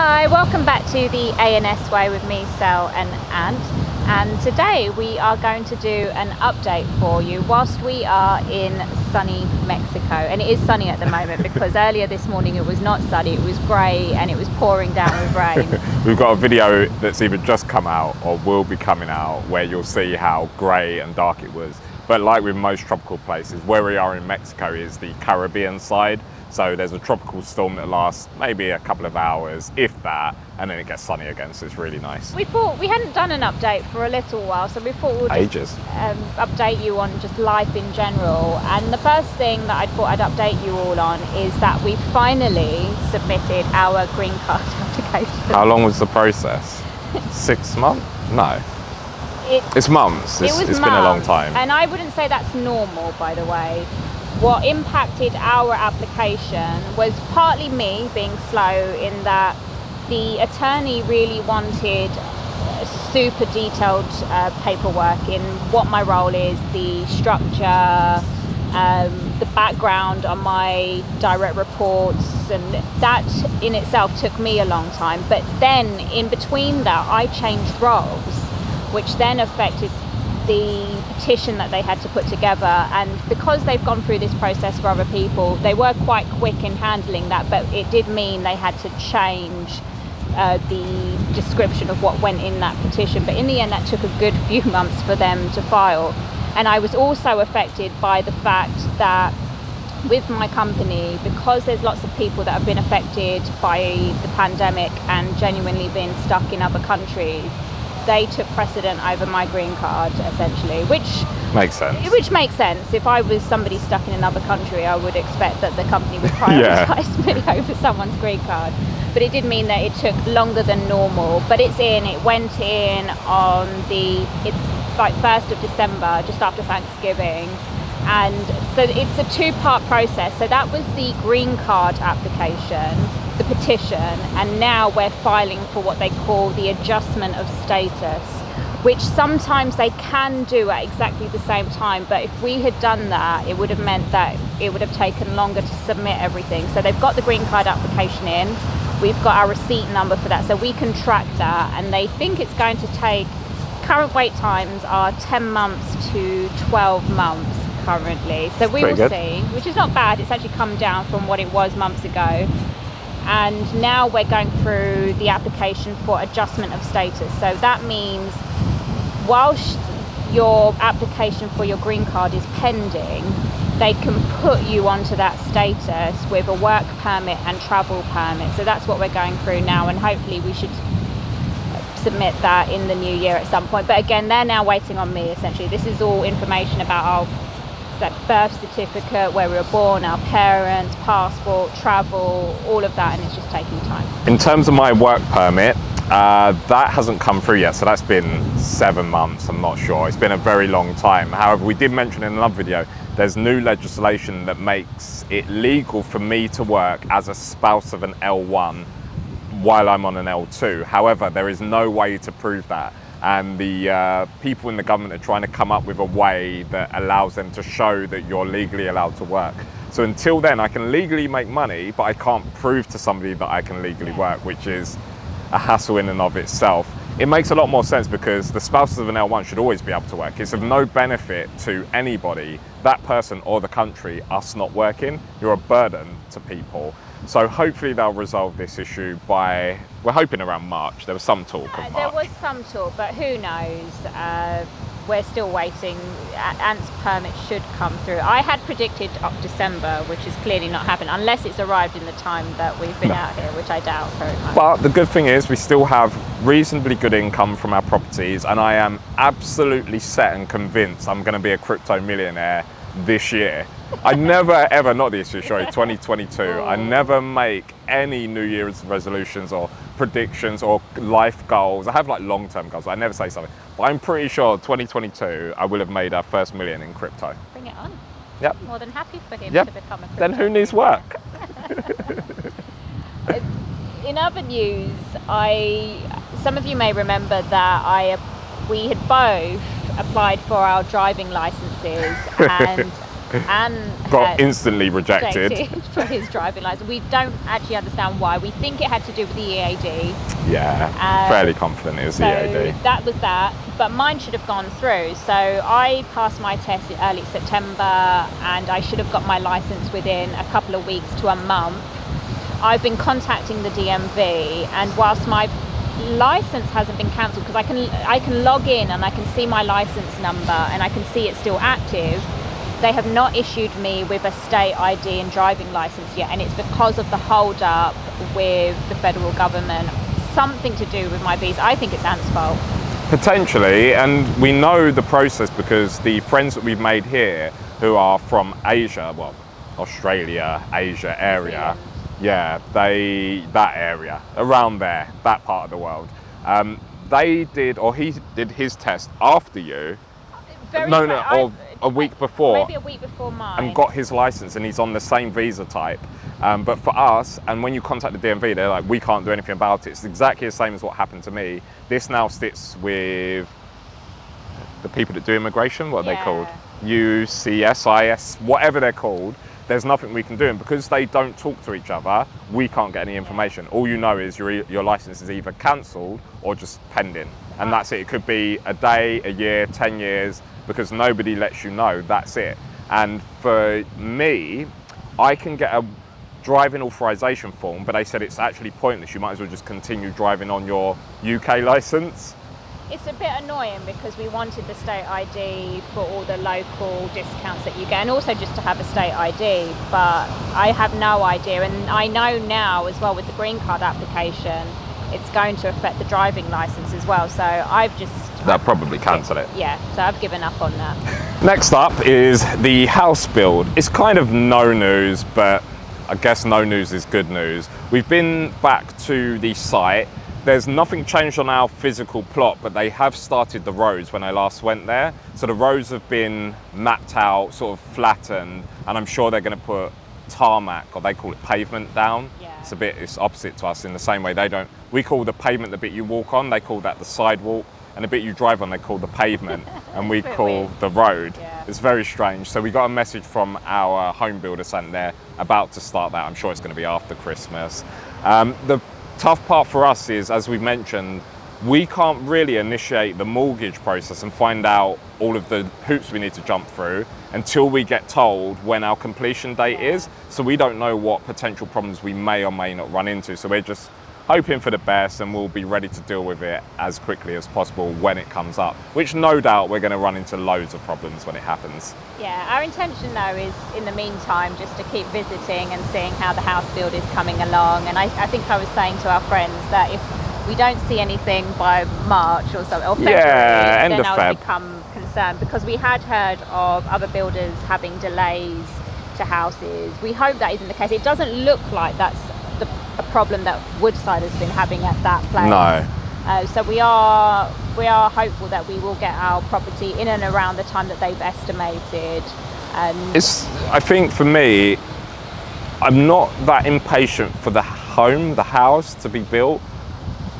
Hi, welcome back to the A&S Way with me, Sel and Ant. And today we are going to do an update for you whilst we are in sunny Mexico. And it is sunny at the moment because earlier this morning it was not sunny, it was grey and it was pouring down with rain. We've got a video that's either just come out or will be coming out where you'll see how grey and dark it was. But like with most tropical places, where we are in Mexico is the Caribbean side. So there's a tropical storm that lasts maybe a couple of hours, if that, and then it gets sunny again, so it's really nice. We thought we hadn't done an update for a little while, so we thought we'll just update you on just life in general. And the first thing that I thought I'd update you all on is that we finally submitted our green card application. How long was the process? 6 months? No. It's months. It's been a long time. And I wouldn't say that's normal, by the way. What impacted our application was partly me being slow in that the attorney really wanted super detailed paperwork in what my role is, the structure, the background on my direct reports, and that in itself took me a long time. But then in between that, I changed roles, which then affected the petition that they had to put together. And because they've gone through this process for other people, they were quite quick in handling that, but it did mean they had to change the description of what went in that petition. But in the end, that took a good few months for them to file. And I was also affected by the fact that with my company, because there's lots of people that have been affected by the pandemic and genuinely been stuck in other countries, they took precedent over my green card, essentially, which makes sense. If I was somebody stuck in another country, I would expect that the company would prioritise me over someone's green card. But it did mean that it took longer than normal. But it went in on the 1st of December, just after Thanksgiving. And so it's a two-part process. So that was the green card application, the petition, and now we're filing for what they call the adjustment of status, which sometimes they can do at exactly the same time. But if we had done that, it would have meant that it would have taken longer to submit everything. So they've got the green card application in, we've got our receipt number for that, so we can track that. And they think it's going to take, current wait times are 10 months to 12 months currently. So we will see, which is not bad. It's actually come down from what it was months ago. And now we're going through the application for adjustment of status. So that means whilst your application for your green card is pending, they can put you onto that status with a work permit and travel permit. So that's what we're going through now, and hopefully we should submit that in the new year at some point. But again, they're now waiting on me, essentially. This is all information about our birth certificate, where we were born, our parents, passport, travel, all of that, and it's just taking time. In terms of my work permit, that hasn't come through yet, so that's been 7 months, I'm not sure. It's been a very long time. However, we did mention in another video, there's new legislation that makes it legal for me to work as a spouse of an L1 while I'm on an L2. However, there is no way to prove that. And the people in the government are trying to come up with a way that allows them to show that you're legally allowed to work. So until then, I can legally make money, but I can't prove to somebody that I can legally work, which is a hassle in and of itself. It makes a lot more sense because the spouses of an L1 should always be able to work. It's of no benefit to anybody, that person or the country, us not working. You're a burden to people. So hopefully they'll resolve this issue by, we're hoping around March. There was some talk of March. There was some talk, but who knows? We're still waiting. Ant's permit should come through. I had predicted December, which is clearly not happened, unless it's arrived in the time that we've been out here, which I doubt very much. But the good thing is we still have reasonably good income from our properties, and I am absolutely set and convinced I'm going to be a crypto millionaire this year. I never ever, not this year, sorry, 2022, I never make any New Year's resolutions or predictions or life goals. I have like long-term goals, but I never say something. But I'm pretty sure 2022, I will have made our first million in crypto. Bring it on. Yep. More than happy for him to become a crypto. Then who needs work? In other news, some of you may remember that we had both applied for our driving licenses and and got instantly rejected for his driving license. We don't actually understand why. We think it had to do with the EAD. Yeah, fairly confident it was the EAD. That was that, but mine should have gone through. So I passed my test in early September, and I should have got my license within a couple of weeks to a month. I've been contacting the DMV, and whilst my license hasn't been cancelled, because I can log in and I can see my license number and I can see it's still active, they have not issued me with a state ID and driving license yet, and it's because of the hold up with the federal government. Something to do with my visa. I think it's Ant's fault. Potentially, and we know the process because the friends that we've made here who are from Asia, well, Australia, Asia area, yeah, that area, around there, that part of the world. They did, or he did his test after you. Or a week before. Maybe a week before mine. And got his license, and he's on the same visa type. But for us, and when you contact the DMV, they're like, we can't do anything about it. It's exactly the same as what happened to me. This now sits with the people that do immigration, what are they called? UCSIS, whatever they're called. There's nothing we can do, and because they don't talk to each other, we can't get any information. All you know is your license is either cancelled or just pending, and that's it. It could be a day, a year, 10 years, because nobody lets you know. That's it. And for me, I can get a driving authorization form, but they said it's actually pointless. You might as well just continue driving on your UK license. It's a bit annoying because we wanted the state ID for all the local discounts that you get, and also just to have a state ID, but I have no idea. And I know now as well with the green card application, it's going to affect the driving license as well. So They'll probably cancel it. Yeah, so I've given up on that. Next up is the house build. It's kind of no news, but I guess no news is good news. We've been back to the site. There's nothing changed on our physical plot, but they have started the roads when I last went there. So the roads have been mapped out, sort of flattened, and I'm sure they're going to put tarmac, or they call it pavement, down. Yeah. It's opposite to us in the same way. We call the pavement the bit you walk on, they call that the sidewalk, and the bit you drive on they call the pavement, and we call weird. the road. Yeah. It's very strange. So we got a message from our home builder saying they're about to start that. I'm sure it's going to be after Christmas. The tough part for us is, as we mentioned, we can't really initiate the mortgage process and find out all of the hoops we need to jump through until we get told when our completion date is. So we don't know what potential problems we may or may not run into. So we're just hoping for the best, and we'll be ready to deal with it as quickly as possible when it comes up, which no doubt we're going to run into loads of problems when it happens. Yeah, our intention though is in the meantime just to keep visiting and seeing how the house build is coming along. And I think I was saying to our friends that if we don't see anything by March or so, or February, then I'll become concerned, because we had heard of other builders having delays to houses. We hope that isn't the case. It doesn't look like that's a problem that Woodside has been having at that place. No. So we are hopeful that we will get our property in and around the time that they've estimated. I think for me, I'm not that impatient for the house to be built,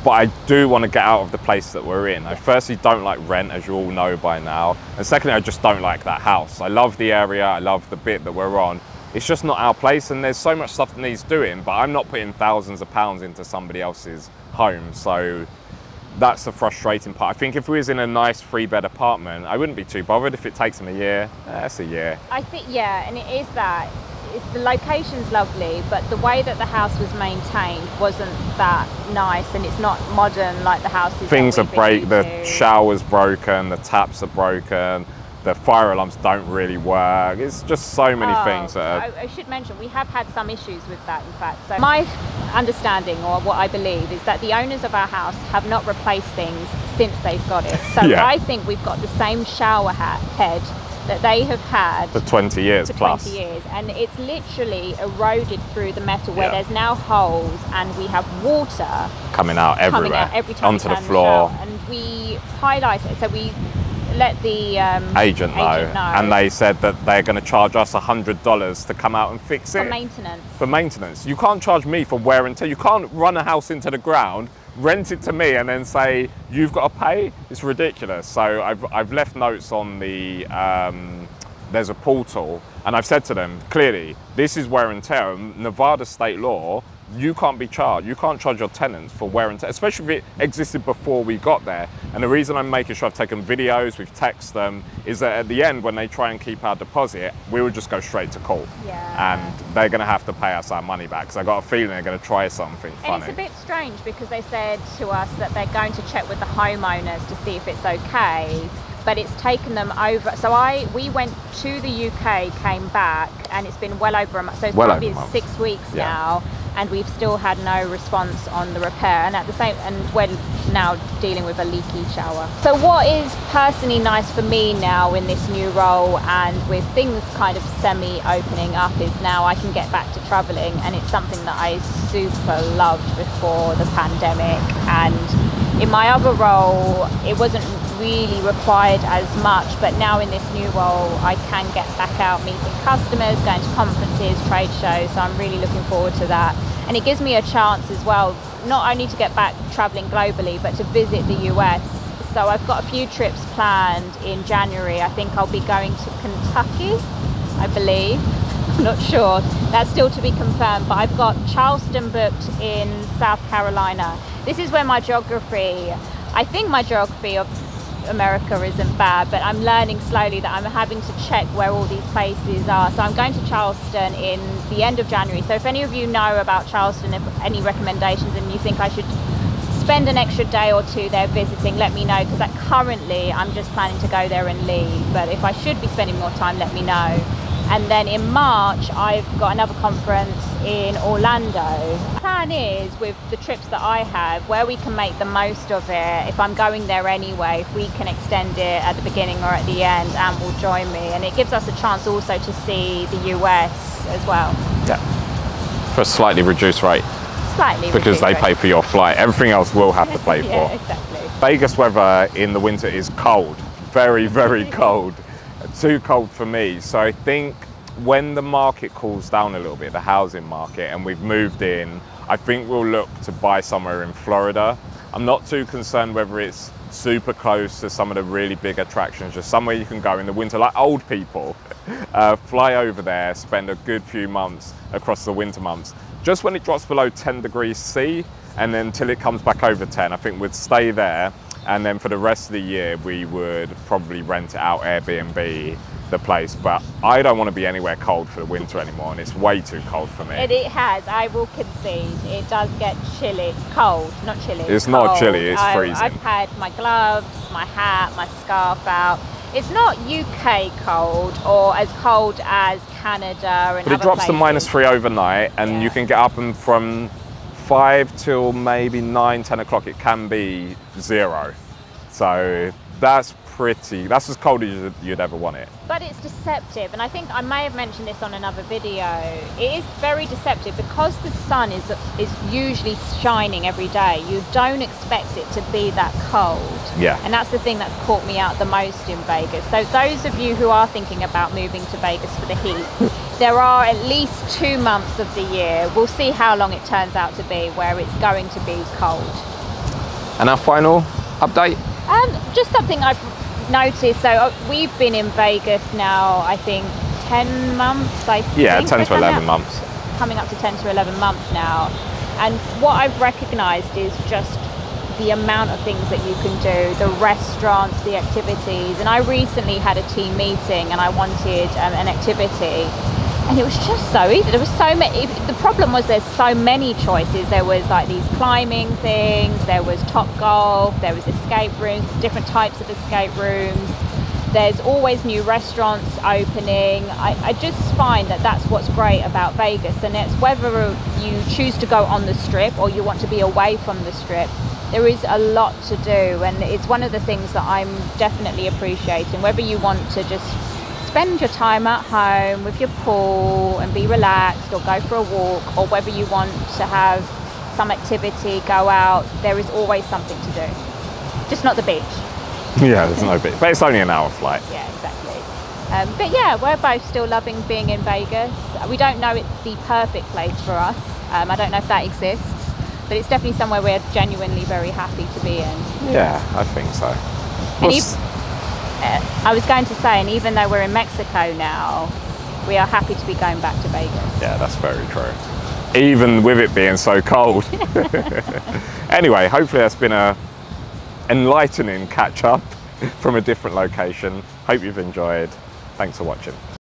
but I do want to get out of the place that we're in. I firstly don't like rent, as you all know by now, and secondly I just don't like that house. I love the area, I love the bit that we're on. It's just not our place, and there's so much stuff that needs doing, but I'm not putting thousands of pounds into somebody else's home. So that's the frustrating part. I think if we was in a nice 3-bed apartment, I wouldn't be too bothered. If it takes them a year, that's a year. I think, yeah, and it is that. The location's lovely, but the way that the house was maintained wasn't that nice, and it's not modern like the houses. Things are the shower's broken, the taps are broken, the fire alarms don't really work. It's just so many things that I should mention, we have had some issues with that, in fact. So my understanding, or what I believe, is that the owners of our house have not replaced things since they've got it. So yeah. I think we've got the same shower head that they have had for 20 years plus. 20 years, and it's literally eroded through the metal, where there's now holes, and we have water coming out everywhere, every time onto the floor. And we highlight it, so we let the agent know, and they said that they're going to charge us $100 to come out and fix it. For maintenance. You can't charge me for wear and tear. You can't run a house into the ground, rent it to me, and then say you've got to pay. It's ridiculous. So I've left notes on the there's a portal, and I've said to them, clearly, this is wear and tear. Nevada state law, you can't be charged. You can't charge your tenants for wear and tear, especially if it existed before we got there. And the reason I'm making sure I've taken videos, we've texted them, is that at the end, when they try and keep our deposit, we would just go straight to court. Yeah. And they're going to have to pay us our money back, because I got a feeling they're going to try something funny. And it's a bit strange, because they said to us that they're going to check with the homeowners to see if it's okay. But it's taken them over. So we went to the UK, came back, and it's been well over a month. So it's probably 6 weeks now, and we've still had no response on the repair. And we're now dealing with a leaky shower. So what is personally nice for me now in this new role, and with things kind of semi-opening up, is now I can get back to traveling, and it's something that I super loved before the pandemic. And in my other role, it wasn't really required as much, but now in this new role I can get back out meeting customers, going to conferences, trade shows, so I'm really looking forward to that. And it gives me a chance as well, not only to get back traveling globally, but to visit the US. So I've got a few trips planned in January. I think I'll be going to Kentucky, I believe. I'm not sure, that's still to be confirmed, but I've got Charleston booked in South Carolina. This is where my geography, I think my geography of America isn't bad, but I'm learning slowly that I'm having to check where all these places are. So I'm going to Charleston in the end of January. So if any of you know about Charleston, if any recommendations, and you think I should spend an extra day or two there visiting, let me know, because currently I'm just planning to go there and leave. But if I should be spending more time, let me know. And then in March, I've got another conference in Orlando. The plan is, with the trips that I have, where we can make the most of it, if I'm going there anyway, if we can extend it at the beginning or at the end, Ant will join me. And it gives us a chance also to see the US as well. Yeah, for a slightly reduced rate. Slightly because they pay for your flight. Everything else we'll have to pay yeah, for. Exactly. Vegas weather in the winter is cold. Very, very cold. Too cold for me. So I think when the market cools down a little bit, the housing market, and we've moved in, I think we'll look to buy somewhere in Florida. I'm not too concerned whether it's super close to some of the really big attractions, just somewhere you can go in the winter, like old people, fly over there, spend a good few months across the winter months. Just when it drops below 10 degrees C, and then till it comes back over 10, I think we'd stay there. And then for the rest of the year, we would probably rent it out, Airbnb the place. But I don't want to be anywhere cold for the winter anymore, and it's way too cold for me. It has, I will concede. It does get chilly, cold, not chilly. It's cold. not chilly, it's freezing. I've had my gloves, my hat, my scarf out. It's not UK cold, or as cold as Canada and but it drops to -3 overnight, and you can get up and from 5 till maybe 9, 10 o'clock, it can be 0. So that's as cold as you'd ever want it. But it's deceptive, and I think I may have mentioned this on another video. It is very deceptive because the sun is usually shining every day. You don't expect it to be that cold. Yeah. And that's the thing that's caught me out the most in Vegas. So those of you who are thinking about moving to Vegas for the heat, there are at least 2 months of the year, we'll see how long it turns out to be, where it's going to be cold. And our final update? Just something I've noticed. So we've been in Vegas now, I think 10 months, Yeah, 10 to 11 months. Coming up to 10 to 11 months now. And what I've recognized is just the amount of things that you can do, the restaurants, the activities. And I recently had a team meeting and I wanted an activity, and it was just so easy. There was so many. The problem was there's so many choices. There was like these climbing things, there was Top Golf, there was escape rooms, different types of escape rooms. There's always new restaurants opening. I just find that that's what's great about Vegas, and it's whether you choose to go on the strip or you want to be away from the strip. There is a lot to do, and it's one of the things that I'm definitely appreciating. Whether you want to just spend your time at home with your pool and be relaxed, or go for a walk, or whether you want to have some activity, go out, there is always something to do. Just not the beach. Yeah, there's no beach, but it's only an hour flight. Yeah, exactly. But yeah, we're both still loving being in Vegas. We don't know it's the perfect place for us. I don't know if that exists, but it's definitely somewhere we're genuinely very happy to be in. Yeah, I think so. I was going to say, and even though we're in Mexico now, we are happy to be going back to Vegas. Yeah, that's very true. Even with it being so cold. Anyway, hopefully that's been a enlightening catch up from a different location. Hope you've enjoyed. Thanks for watching.